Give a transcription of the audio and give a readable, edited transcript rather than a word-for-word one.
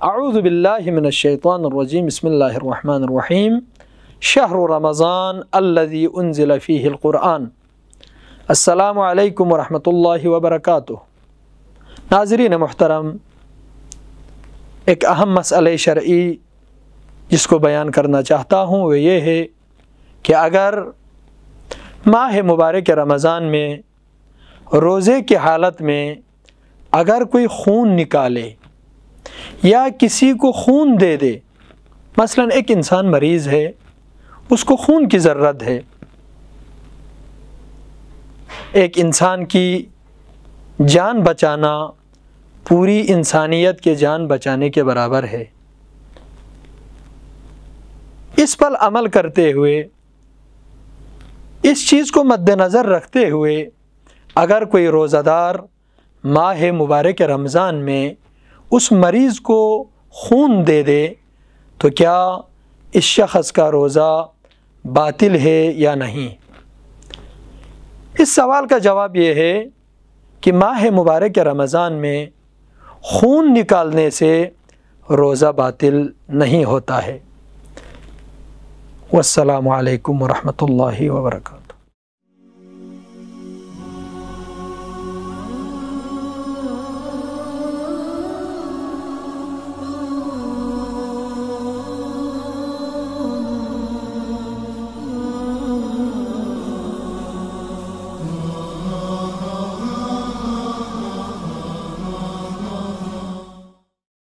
اعوذ باللہ من الشیطان الرجیم بسم اللہ الرحمن الرحیم شہر رمضان الذی انزل فیہ القرآن۔ السلام علیکم ورحمۃ اللہ وبرکاتہ۔ ناظرین محترم، ایک اہم مسئلہ شرعی جس کو بیان کرنا چاہتا ہوں وہ یہ ہے کہ اگر ماہ مبارک رمضان میں روزے کی حالت میں اگر کوئی خون نکالے یا کسی کو خون دے دے، مثلا ایک انسان مریض ہے، اس کو خون کی ضرورت ہے، ایک انسان کی جان بچانا پوری انسانیت کے جان بچانے کے برابر ہے، اس پر عمل کرتے ہوئے، اس چیز کو مد نظر رکھتے ہوئے اگر کوئی روزہ دار ماہ مبارک رمضان میں اس مریض کو خون دے دے تو کیا اس شخص کا روزہ باطل ہے یا نہیں؟ اس سوال کا جواب یہ ہے کہ ماہ مبارک رمضان میں خون نکالنے سے روزہ باطل نہیں ہوتا ہے۔ والسلام علیکم ورحمۃ اللہ وبرکاتہ۔